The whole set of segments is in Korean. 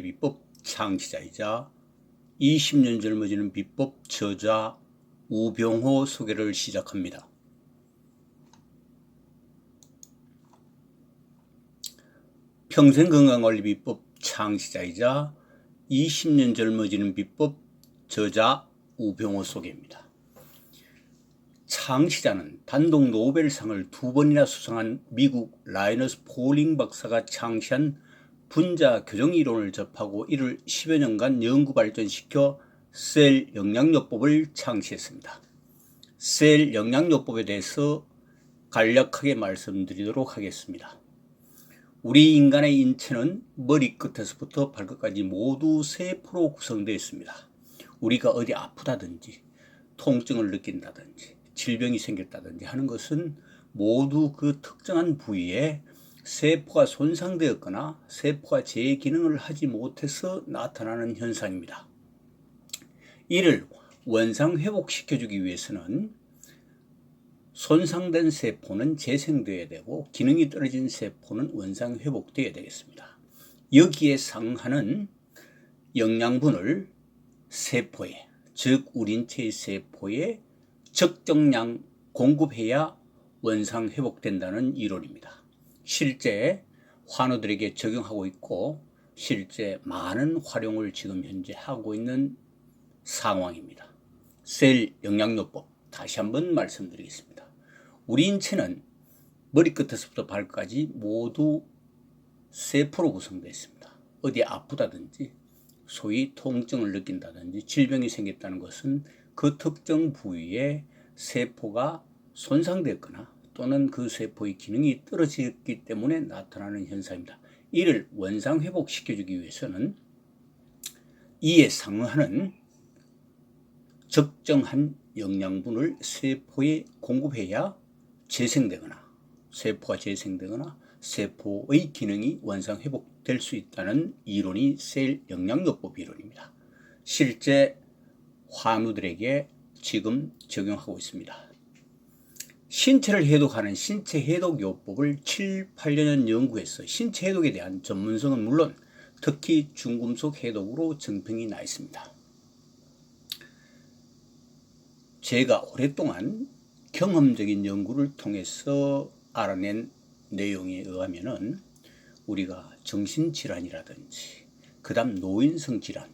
비법 창시자이자 20년 젊어지는 비법 저자 우병호 소개를 시작합니다. 평생건강관리 비법 창시자이자 20년 젊어지는 비법 저자 우병호 소개입니다. 창시자는 단독 노벨상을 2번이나 수상한 미국 라이너스 폴링 박사가 창시한 분자 교정 이론을 접하고 이를 10여 년간 연구 발전시켜 셀 영양요법을 창시했습니다. 셀 영양요법에 대해서 간략하게 말씀드리도록 하겠습니다. 우리 인간의 인체는 머리끝에서부터 발끝까지 모두 세포로 구성되어 있습니다. 우리가 어디 아프다든지 통증을 느낀다든지 질병이 생겼다든지 하는 것은 모두 그 특정한 부위에 세포가 손상되었거나 세포가 재기능을 하지 못해서 나타나는 현상입니다. 이를 원상 회복시켜주기 위해서는 손상된 세포는 재생되어야 되고 기능이 떨어진 세포는 원상 회복되어야 되겠습니다. 여기에 상하는 영양분을 세포에, 즉 우리 인체의 세포에 적정량 공급해야 원상 회복된다는 이론입니다. 실제 환우들에게 적용하고 있고 실제 많은 활용을 지금 현재 하고 있는 상황입니다. 셀 영양요법 다시 한번 말씀드리겠습니다. 우리 인체는 머리끝에서부터 발끝까지 모두 세포로 구성되어 있습니다. 어디 아프다든지 소위 통증을 느낀다든지 질병이 생겼다는 것은 그 특정 부위에 세포가 손상됐거나 또는 그 세포의 기능이 떨어졌기 때문에 나타나는 현상입니다. 이를 원상 회복시켜주기 위해서는 이에 상응하는 적정한 영양분을 세포에 공급해야 세포가 재생되거나 세포의 기능이 원상 회복될 수 있다는 이론이 셀 영양요법 이론입니다. 실제 환우들에게 지금 적용하고 있습니다. 신체를 해독하는 신체 해독요법을 7, 8년 연구해서 신체 해독에 대한 전문성은 물론 특히 중금속 해독으로 정평이 나 있습니다. 제가 오랫동안 경험적인 연구를 통해서 알아낸 내용에 의하면은 우리가 정신질환이라든지 그 다음 노인성 질환,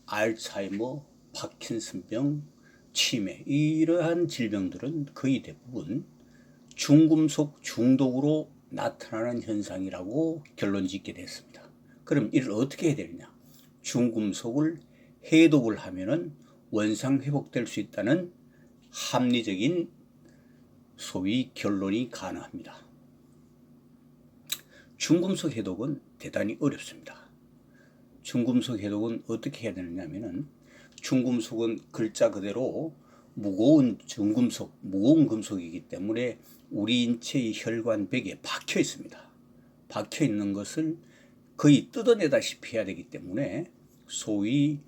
알츠하이머, 파킨슨병, 치매 이러한 질병들은 거의 대부분 중금속 중독으로 나타나는 현상이라고 결론 짓게 됐습니다. 그럼 이를 어떻게 해야 되느냐? 중금속을 해독을 하면은 원상 회복될 수 있다는 합리적인 소위 결론이 가능합니다. 중금속 해독은 대단히 어렵습니다. 중금속 해독은 어떻게 해야 되느냐면은 중금속은 글자 그대로 무거운 중금속, 무거운 금속이기 때문에 우리 인체의 혈관벽에 박혀 있습니다. 박혀 있는 것을 거의 뜯어내다시피 해야 되기 때문에 소위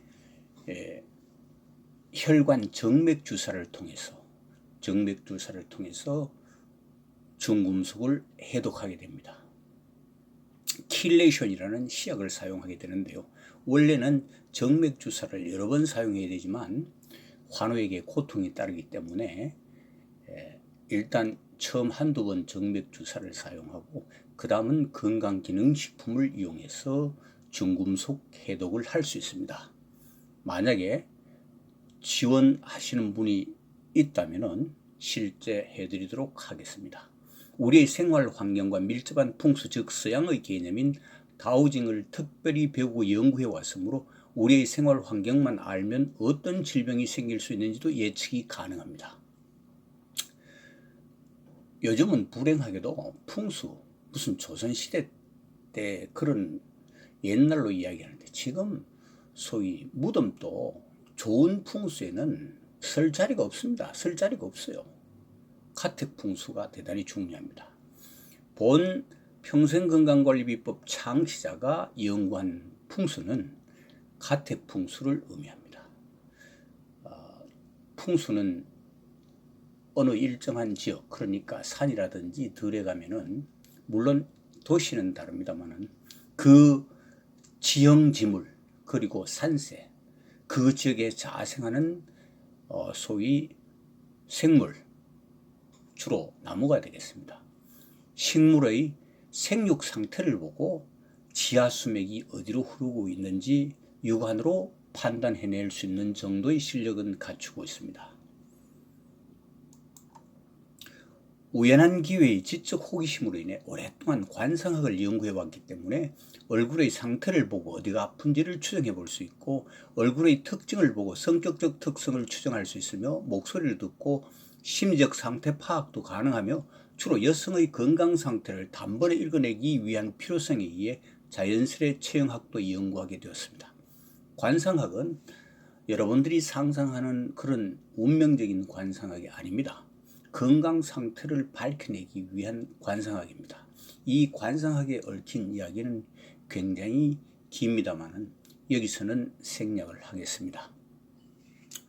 혈관 정맥 주사를 통해서 중금속을 해독하게 됩니다. 킬레이션이라는 시약을 사용하게 되는데요. 원래는 정맥 주사를 여러 번 사용해야 되지만 환우에게 고통이 따르기 때문에 일단 처음 한두 번 정맥 주사를 사용하고 그 다음은 건강기능식품을 이용해서 중금속 해독을 할 수 있습니다. 만약에 지원하시는 분이 있다면 실제 해드리도록 하겠습니다. 우리의 생활 환경과 밀접한 풍수, 즉 서양의 개념인 다오징을 특별히 배우고 연구해 왔으므로 우리의 생활 환경만 알면 어떤 질병이 생길 수 있는지도 예측이 가능합니다. 요즘은 불행하게도 풍수, 무슨 조선시대 때 그런 옛날로 이야기하는데 지금 소위 무덤도 좋은 풍수에는 설 자리가 없습니다. 설 자리가 없어요. 가택 풍수가 대단히 중요합니다. 본 평생건강관리비법 창시자가 연구한 풍수는 가택 풍수를 의미합니다. 풍수는 어느 일정한 지역, 그러니까 산이라든지 들에 가면은 물론 도시는 다릅니다만은 그 지형지물 그리고 산세, 그 지역에 자생하는 소위 생물, 주로 나무가 되겠습니다. 식물의 생육 상태를 보고 지하 수맥이 어디로 흐르고 있는지 육안으로 판단해낼 수 있는 정도의 실력은 갖추고 있습니다. 우연한 기회의 지적 호기심으로 인해 오랫동안 관상학을 연구해왔기 때문에 얼굴의 상태를 보고 어디가 아픈지를 추정해 볼 수 있고, 얼굴의 특징을 보고 성격적 특성을 추정할 수 있으며, 목소리를 듣고 심리적 상태 파악도 가능하며, 주로 여성의 건강 상태를 단번에 읽어내기 위한 필요성에 의해 자연스레 체형학도 연구하게 되었습니다. 관상학은 여러분들이 상상하는 그런 운명적인 관상학이 아닙니다. 건강 상태를 밝혀내기 위한 관상학입니다. 이 관상학에 얽힌 이야기는 굉장히 깁니다만은 여기서는 생략을 하겠습니다.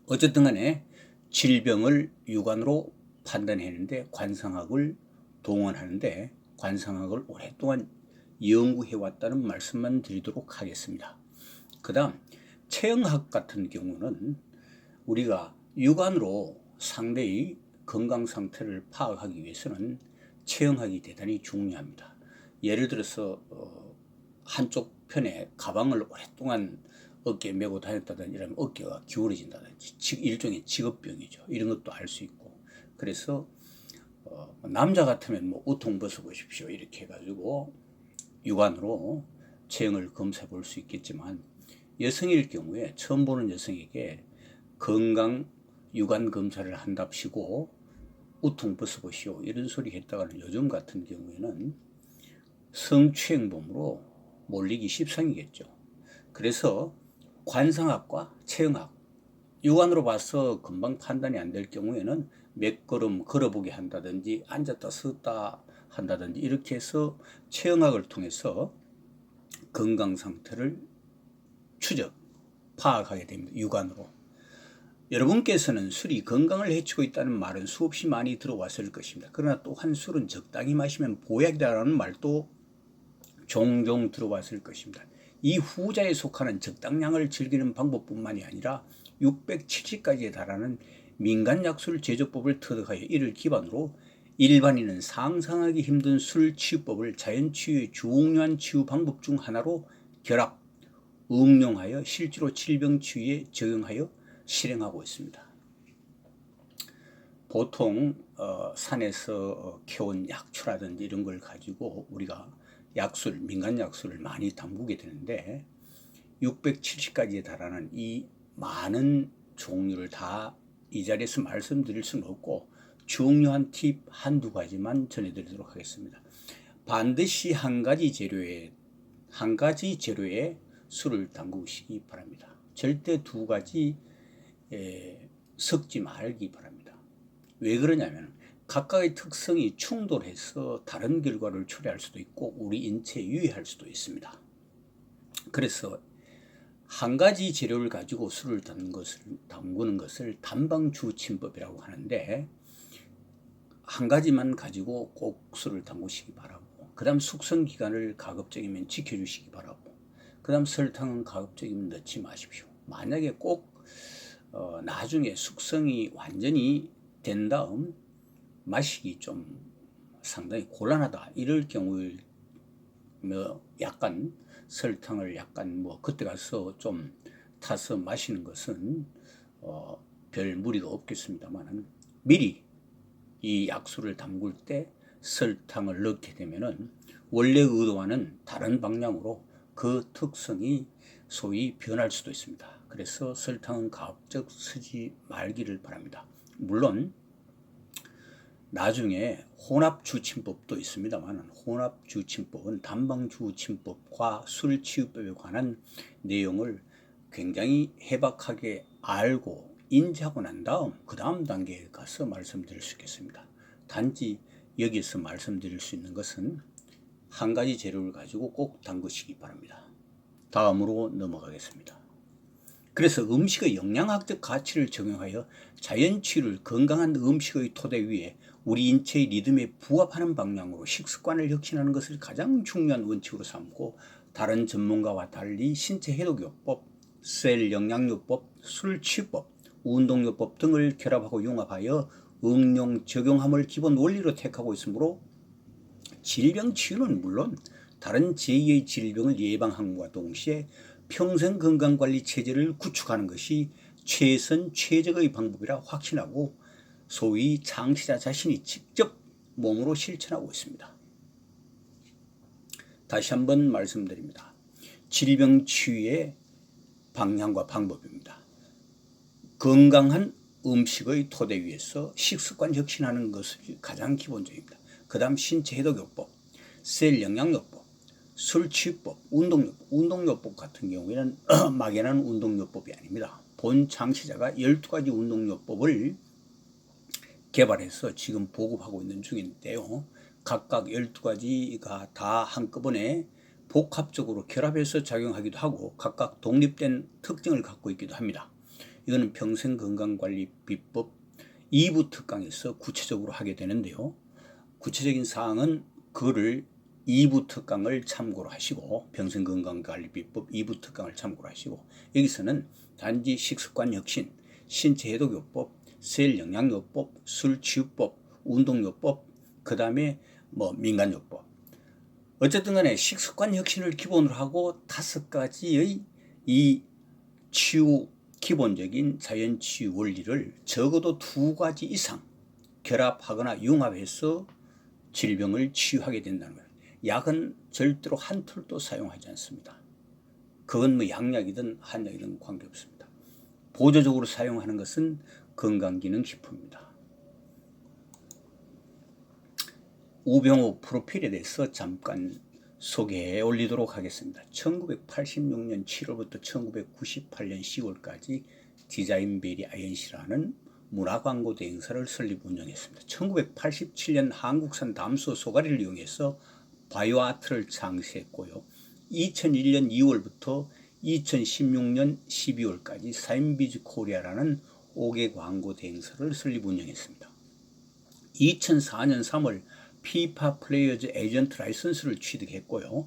어쨌든 간에 질병을 육안으로 판단하는데 관상학을 동원하는데 관상학을 오랫동안 연구해왔다는 말씀만 드리도록 하겠습니다. 그 다음 체형학 같은 경우는 우리가 육안으로 상대의 건강 상태를 파악하기 위해서는 체형학이 대단히 중요합니다. 예를 들어서 한쪽 편에 가방을 오랫동안 어깨에 메고 다녔다든지 이러면 어깨가 기울어진다든지 일종의 직업병이죠. 이런 것도 알 수 있고, 그래서 남자 같으면 뭐 우통 벗어보십시오 이렇게 해가지고 육안으로 체형을 검사해 볼 수 있겠지만, 여성일 경우에 처음 보는 여성에게 건강 육안 검사를 한답시고 우통 벗어보시오 이런 소리 했다가는 요즘 같은 경우에는 성추행범으로 몰리기 십상이겠죠. 그래서 관상학과 체형학, 육안으로 봐서 금방 판단이 안 될 경우에는 몇 걸음 걸어보게 한다든지 앉았다 섰다 한다든지 이렇게 해서 체형학을 통해서 건강 상태를 추적, 파악하게 됩니다. 육안으로. 여러분께서는 술이 건강을 해치고 있다는 말은 수없이 많이 들어왔을 것입니다. 그러나 또한 술은 적당히 마시면 보약이라는 말도 종종 들어왔을 것입니다. 이 후자에 속하는 적당량을 즐기는 방법뿐만이 아니라 670가지에 달하는 민간약술 제조법을 터득하여 이를 기반으로 일반인은 상상하기 힘든 술 치유법을 자연치유의 중요한 치유 방법 중 하나로 결합, 응용하여 실제로 질병 치유에 적용하여 실행하고 있습니다. 보통 산에서 캐온 약초라든지 이런 걸 가지고 우리가 약술, 민간 약술을 많이 담그게 되는데 670가지에 달하는 이 많은 종류를 다 이 자리에서 말씀드릴 수는 없고 중요한 팁 한두 가지만 전해드리도록 하겠습니다. 반드시 한 가지 재료에 술을 담그시기 바랍니다. 절대 두 가지 섞지 말기 바랍니다. 왜 그러냐면 각각의 특성이 충돌해서 다른 결과를 초래할 수도 있고 우리 인체에 유해할 수도 있습니다. 그래서 한 가지 재료를 가지고 술을 담그는 것을 단방주침법이라고 하는데, 한 가지만 가지고 꼭 술을 담그시기 바라고, 그 다음 숙성 기간을 가급적이면 지켜주시기 바라고, 그 다음 설탕은 가급적이면 넣지 마십시오. 만약에 꼭 나중에 숙성이 완전히 된 다음 마시기 좀 상당히 곤란하다 이럴 경우에 약간 설탕을 약간 그때 가서 좀 타서 마시는 것은 별 무리가 없겠습니다만, 미리 이 약수를 담글 때 설탕을 넣게 되면은 원래 의도와는 다른 방향으로 그 특성이 소위 변할 수도 있습니다. 그래서 설탕은 가급적 쓰지 말기를 바랍니다. 물론 나중에 혼합주침법도 있습니다만, 혼합주침법은 단방주침법과 술치유법에 관한 내용을 굉장히 해박하게 알고 인지하고 난 다음 그 다음 단계에 가서 말씀드릴 수 있겠습니다. 단지 여기서 말씀드릴 수 있는 것은 한 가지 재료를 가지고 꼭 담그시기 바랍니다. 다음으로 넘어가겠습니다. 그래서 음식의 영양학적 가치를 적용하여 자연치유를 건강한 음식의 토대 위에 우리 인체의 리듬에 부합하는 방향으로 식습관을 혁신하는 것을 가장 중요한 원칙으로 삼고 다른 전문가와 달리 신체 해독요법, 셀 영양요법, 술 치유법, 운동요법 등을 결합하고 융합하여 응용 적용함을 기본 원리로 택하고 있으므로 질병 치유는 물론 다른 제2의 질병을 예방함과 동시에 평생 건강관리 체제를 구축하는 것이 최선 최적의 방법이라 확신하고 소위 창시자 자신이 직접 몸으로 실천하고 있습니다. 다시 한번 말씀드립니다. 질병 치유의 방향과 방법입니다. 건강한 음식의 토대 위에서 식습관 혁신하는 것이 가장 기본적입니다. 그 다음 신체 해독요법, 셀 영양요법, 술 치유법, 운동요법. 운동요법 같은 경우에는 막연한 운동요법이 아닙니다. 본 창시자가 12가지 운동요법을 개발해서 지금 보급하고 있는 중인데요. 각각 12가지가 다 한꺼번에 복합적으로 결합해서 작용하기도 하고 각각 독립된 특징을 갖고 있기도 합니다. 이거는 평생건강관리 비법 2부 특강에서 구체적으로 하게 되는데요. 구체적인 사항은 그거를 2부 특강을 참고로 하시고 평생건강관리 비법 2부 특강을 참고로 하시고 여기서는 단지 식습관 혁신, 신체 해독요법, 셀 영양요법, 술 치유법, 운동요법, 그 다음에 민간요법. 어쨌든 간에 식습관 혁신을 기본으로 하고 5가지의 이 치유 기본적인 자연 치유 원리를 적어도 2가지 이상 결합하거나 융합해서 질병을 치유하게 된다는 거예요. 약은 절대로 한 툴도 사용하지 않습니다. 그건 양약이든 한약이든 관계없습니다. 보조적으로 사용하는 것은 건강기능식품입니다. 우병우 프로필에 대해서 잠깐 소개해 올리도록 하겠습니다. 1986년 7월부터 1998년 10월까지 디자인베리 INC라는 문화광고 대행사를 설립 운영했습니다. 1987년 한국산 담소 소가리를 이용해서 바이오아트를 창시했고요. 2001년 2월부터 2016년 12월까지 사인비즈 코리아라는 5개 광고 대행사를 설립 운영했습니다. 2004년 3월 피파 플레이어즈 에이전트 라이선스를 취득했고요.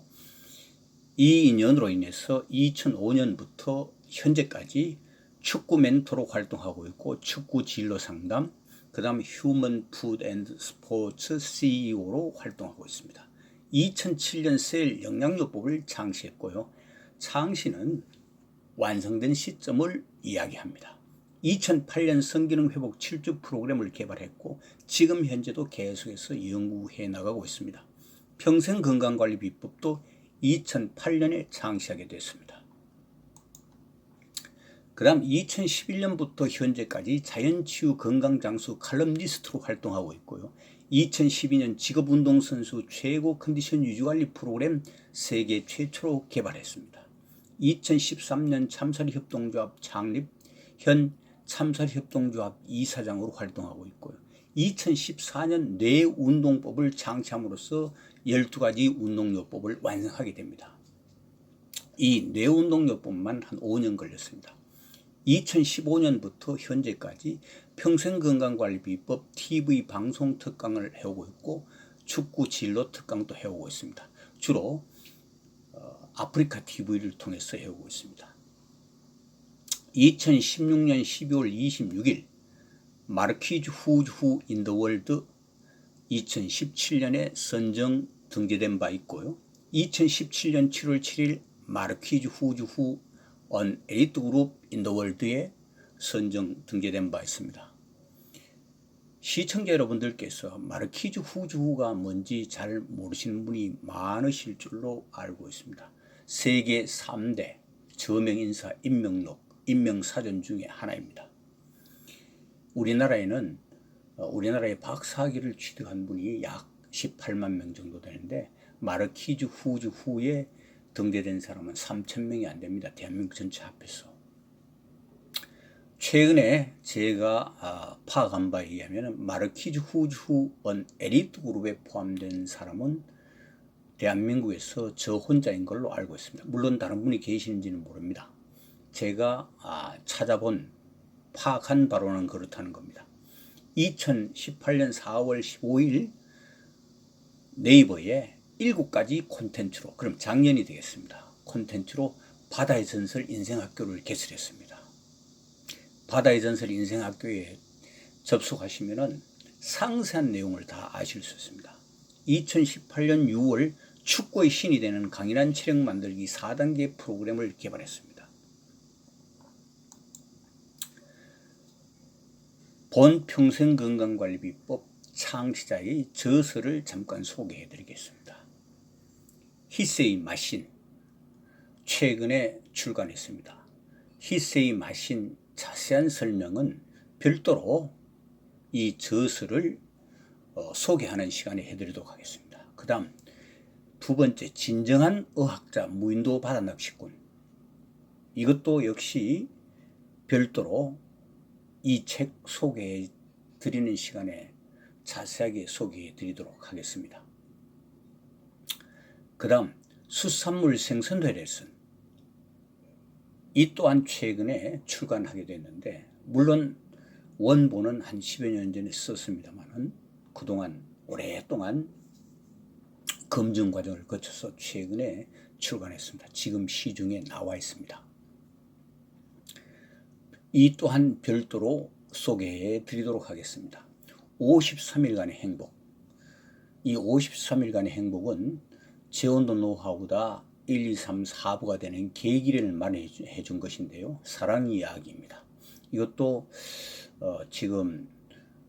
이 인연으로 인해서 2005년부터 현재까지 축구 멘토로 활동하고 있고 축구 진로 상담, 그 다음 휴먼 푸드 앤드 스포츠 CEO로 활동하고 있습니다. 2007년 셀 영양요법을 창시했고요. 창시는 완성된 시점을 이야기합니다. 2008년 성기능 회복 7주 프로그램을 개발했고 지금 현재도 계속해서 연구해 나가고 있습니다. 평생건강관리 비법도 2008년에 창시하게 됐습니다. 그 다음 2011년부터 현재까지 자연치유 건강장수 칼럼니스트로 활동하고 있고요. 2012년 직업운동선수 최고 컨디션 유지관리 프로그램 세계 최초로 개발했습니다. 2013년 참사리협동조합 창립, 현 참사협동조합 이사장으로 활동하고 있고요. 2014년 뇌운동법을 창시함으로써 12가지 운동요법을 완성하게 됩니다. 이 뇌운동요법만 한 5년 걸렸습니다. 2015년부터 현재까지 평생건강관리비법 TV 방송 특강을 해오고 있고 축구 진로 특강도 해오고 있습니다. 주로 아프리카 TV를 통해서 해오고 있습니다. 2016년 12월 26일 마르퀴즈 후즈 후 인 더 월드 2017년에 선정 등재된 바 있고요. 2017년 7월 7일 마르퀴즈 후즈 후 on 엘리트 그룹 인 더 월드에 선정 등재된 바 있습니다. 시청자 여러분들께서 마르퀴즈 후즈 후가 뭔지 잘 모르시는 분이 많으실 줄로 알고 있습니다. 세계 3대 저명인사 임명록, 임명사전 중에 하나입니다. 우리나라에는 우리나라의 박사학위를 취득한 분이 약 18만 명 정도 되는데 마르퀴즈 후즈 후에 등재된 사람은 3,000명이 안 됩니다. 대한민국 전체 합해서. 최근에 제가 파악한 바에 의하면 마르퀴즈 후즈 후 원 엘리트 그룹에 포함된 사람은 대한민국에서 저 혼자인 걸로 알고 있습니다. 물론 다른 분이 계시는지는 모릅니다. 제가 찾아본 파악한 바로는 그렇다는 겁니다. 2018년 4월 15일 네이버에 7가지 콘텐츠로, 그럼 작년이 되겠습니다. 콘텐츠로 바다의 전설 인생학교를 개설했습니다. 바다의 전설 인생학교에 접속하시면은 상세한 내용을 다 아실 수 있습니다. 2018년 6월 축구의 신이 되는 강인한 체력 만들기 4단계 프로그램을 개발했습니다. 본 평생건강관리비법 창시자의 저서를 잠깐 소개해 드리겠습니다. 히세이 마신, 최근에 출간했습니다. 히세이 마신 자세한 설명은 별도로 이 저서를 소개하는 시간에 해드리도록 하겠습니다. 그 다음 두 번째, 진정한 어학자 무인도 바다낚시꾼, 이것도 역시 별도로 이 책 소개해 드리는 시간에 자세하게 소개해 드리도록 하겠습니다. 그 다음 수산물 생선회 레슨, 이 또한 최근에 출간하게 됐는데, 물론 원본은 한 10여 년 전에 썼습니다만은 그동안 오랫동안 검증 과정을 거쳐서 최근에 출간했습니다. 지금 시중에 나와 있습니다. 이 또한 별도로 소개해 드리도록 하겠습니다. 53일간의 행복, 이 53일간의 행복은 제온도 노하우다 1, 2, 3, 4부가 되는 계기를 마련해 준 것인데요. 사랑 이야기입니다. 이것도 지금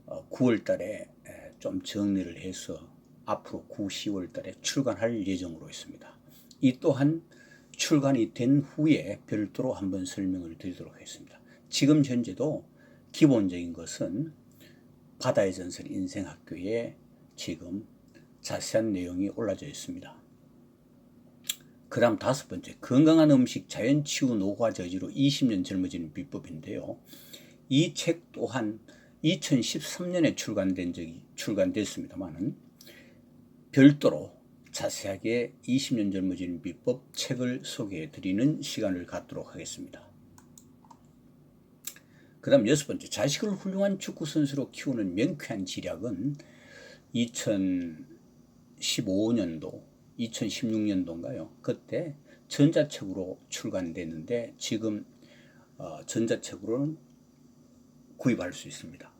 9월 달에 좀 정리를 해서 앞으로 9, 10월 달에 출간할 예정으로 있습니다. 이 또한 출간이 된 후에 별도로 한번 설명을 드리도록 하겠습니다. 지금 현재도 기본적인 것은 바다의 전설 인생학교에 지금 자세한 내용이 올라져 있습니다. 그 다음 5번째, 건강한 음식 자연치유 노화 저지로 20년 젊어지는 비법인데요. 이 책 또한 2013년에 출간됐습니다만은 별도로 자세하게 20년 젊어지는 비법 책을 소개해 드리는 시간을 갖도록 하겠습니다. 그 다음 6번째, 자식을 훌륭한 축구선수로 키우는 명쾌한 지략은 2015년도, 2016년도인가요? 그때 전자책으로 출간됐는데 지금 전자책으로는 구입할 수 있습니다.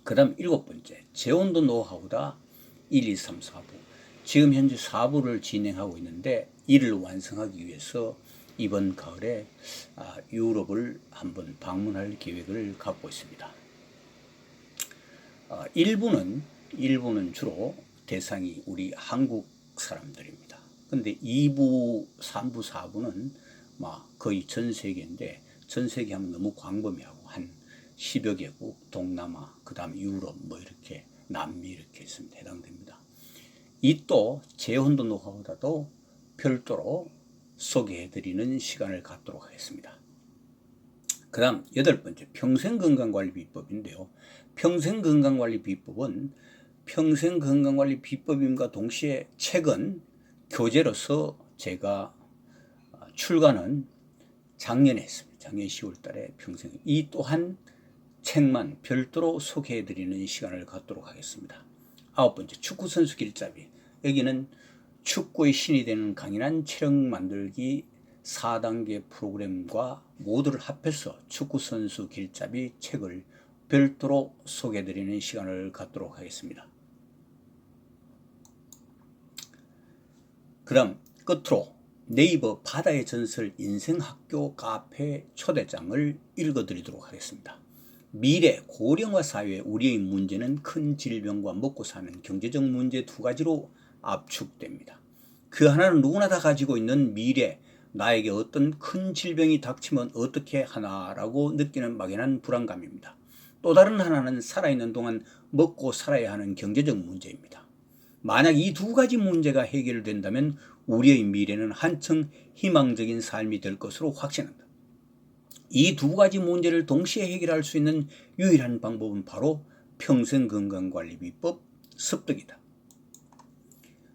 그 다음 7번째, 제온도 노하우다 1, 2, 3, 4부. 지금 현재 4부를 진행하고 있는데 이를 완성하기 위해서 이번 가을에 유럽을 한번 방문할 계획을 갖고 있습니다. 1부는 주로 대상이 우리 한국 사람들입니다. 근데 2부, 3부, 4부는 거의 전 세계인데, 전 세계 하면 너무 광범위하고 한 10여 개국, 동남아, 그 다음 유럽, 이렇게 남미 이렇게 있으면 해당됩니다. 이 또 제온도 노하우다도 별도로 소개해드리는 시간을 갖도록 하겠습니다. 그 다음 8번째, 평생건강관리 비법인데요. 평생건강관리 비법은 평생건강관리 비법임과 동시에 책은 교재로서 제가 출간은 작년에 했습니다. 작년 10월 달에 평생, 이 또한 책만 별도로 소개해드리는 시간을 갖도록 하겠습니다. 9번째, 축구선수 길잡이. 여기는 축구의 신이 되는 강인한 체력 만들기 4단계 프로그램과 모두를 합해서 축구선수 길잡이 책을 별도로 소개해드리는 시간을 갖도록 하겠습니다. 그 다음 끝으로 네이버 바다의 전설 인생학교 카페 초대장을 읽어드리도록 하겠습니다. 미래 고령화 사회의 우리의 문제는 큰 질병과 먹고 사는 경제적 문제 2가지로 압축됩니다. 그 하나는 누구나 다 가지고 있는 미래, 나에게 어떤 큰 질병이 닥치면 어떻게 하나라고 느끼는 막연한 불안감입니다. 또 다른 하나는 살아있는 동안 먹고 살아야 하는 경제적 문제입니다. 만약 이 2가지 문제가 해결된다면 우리의 미래는 한층 희망적인 삶이 될 것으로 확신한다. 이 2가지 문제를 동시에 해결할 수 있는 유일한 방법은 바로 평생건강관리비법 습득이다.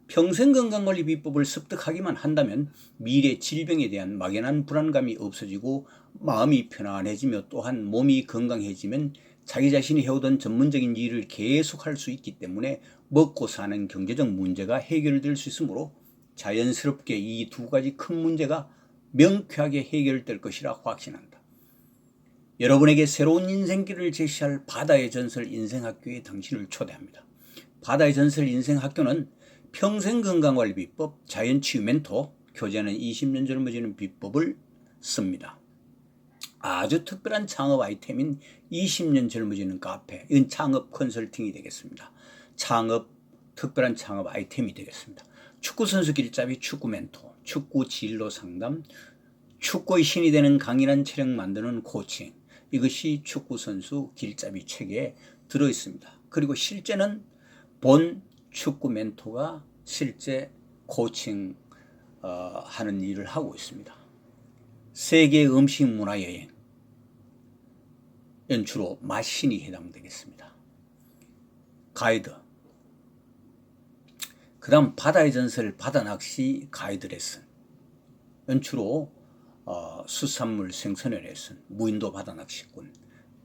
평생건강관리 비법을 습득하기만 한다면 미래 질병에 대한 막연한 불안감이 없어지고 마음이 편안해지며 또한 몸이 건강해지면 자기 자신이 해오던 전문적인 일을 계속할 수 있기 때문에 먹고 사는 경제적 문제가 해결될 수 있으므로 자연스럽게 이 두 가지 큰 문제가 명쾌하게 해결될 것이라 확신한다. 여러분에게 새로운 인생길을 제시할 바다의 전설 인생학교에 당신을 초대합니다. 바다의 전설 인생학교는 평생건강관리 비법, 자연치유 멘토, 교재는 20년 젊어지는 비법을 씁니다. 아주 특별한 창업 아이템인 20년 젊어지는 카페, 이건 창업 컨설팅이 되겠습니다. 특별한 창업 아이템이 되겠습니다. 축구선수 길잡이 축구 멘토, 축구 진로 상담, 축구의 신이 되는 강인한 체력 만드는 코칭, 이것이 축구선수 길잡이 책에 들어있습니다. 그리고 실제는 본 축구 멘토가 실제 코칭 하는 일을 하고 있습니다. 세계 음식 문화 여행, 주로 맛신이 해당되겠습니다. 가이드, 그 다음 바다의 전설 바다낚시 가이드 레슨, 주로 수산물 생선의 레슨, 무인도 바다낚시꾼,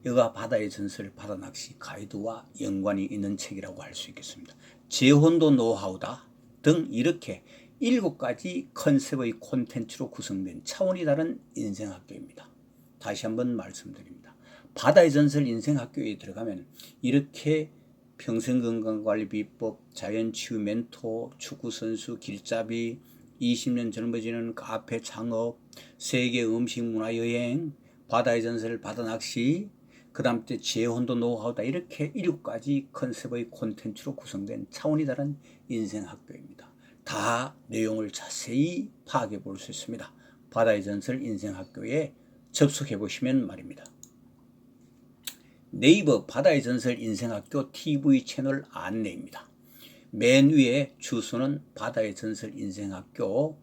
여가 바다의 전설 바다낚시 가이드와 연관이 있는 책이라고 할 수 있겠습니다. 재혼도 노하우다 등 이렇게 7가지 컨셉의 콘텐츠로 구성된 차원이 다른 인생학교입니다. 다시 한번 말씀드립니다. 바다의 전설 인생학교에 들어가면 이렇게 평생건강관리 비법, 자연치유 멘토, 축구선수 길잡이, 20년 젊어지는 카페 창업, 세계 음식 문화 여행, 바다의 전설 바다낚시, 그 다음 때 재혼도 노하우다, 이렇게 7가지 컨셉의 콘텐츠로 구성된 차원이 다른 인생학교입니다. 다 내용을 자세히 파악해 볼 수 있습니다. 바다의 전설 인생학교에 접속해 보시면 말입니다. 네이버 바다의 전설 인생학교 TV 채널 안내입니다. 맨 위에 주소는 바다의 전설 인생학교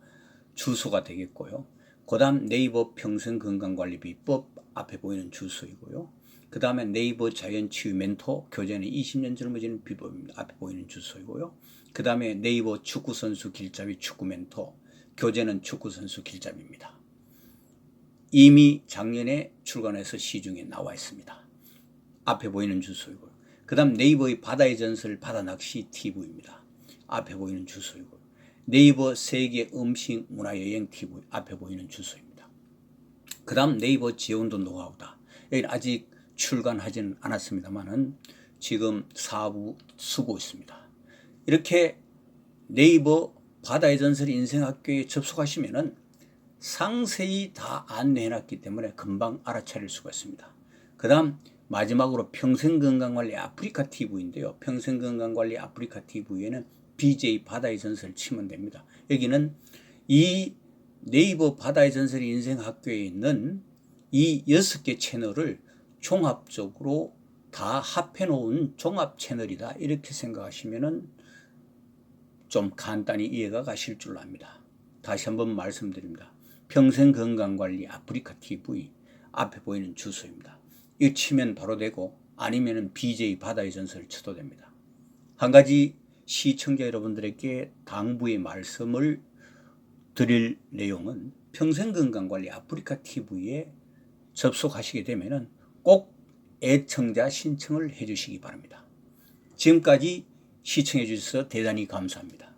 주소가 되겠고요. 그 다음 네이버 평생건강관리 비법 앞에 보이는 주소이고요. 그 다음에 네이버 자연치유 멘토 교재는 20년 젊어지는 비법입니다. 앞에 보이는 주소이고요. 그 다음에 네이버 축구선수 길잡이 축구 멘토 교재는 축구선수 길잡이입니다. 이미 작년에 출간해서 시중에 나와 있습니다. 앞에 보이는 주소이고요. 그 다음 네이버의 바다의 전설 바다낚시 TV입니다. 앞에 보이는 주소이고요. 네이버 세계 음식 문화여행 TV 앞에 보이는 주소입니다. 그 다음 네이버 재혼도 노하우다. 여기는 아직 출간하지는 않았습니다만은 지금 사부 쓰고 있습니다. 이렇게 네이버 바다의 전설 인생학교에 접속하시면은 상세히 다 안내해놨기 때문에 금방 알아차릴 수가 있습니다. 그 다음 마지막으로 평생건강관리 아프리카 TV인데요. 평생건강관리 아프리카 TV에는 BJ 바다의 전설 치면 됩니다. 여기는 이 네이버 바다의 전설 인생학교에 있는 이 6개 채널을 종합적으로 다 합해 놓은 종합 채널이다, 이렇게 생각하시면은 좀 간단히 이해가 가실 줄 압니다. 다시 한번 말씀드립니다. 평생건강관리 아프리카 TV 앞에 보이는 주소입니다. 이거 치면 바로 되고, 아니면은 BJ 바다의 전설 쳐도 됩니다. 한 가지 시청자 여러분들에게 당부의 말씀을 드릴 내용은 평생건강관리 아프리카 TV에 접속하시게 되면은 꼭 애청자 신청을 해주시기 바랍니다. 지금까지 시청해 주셔서 대단히 감사합니다.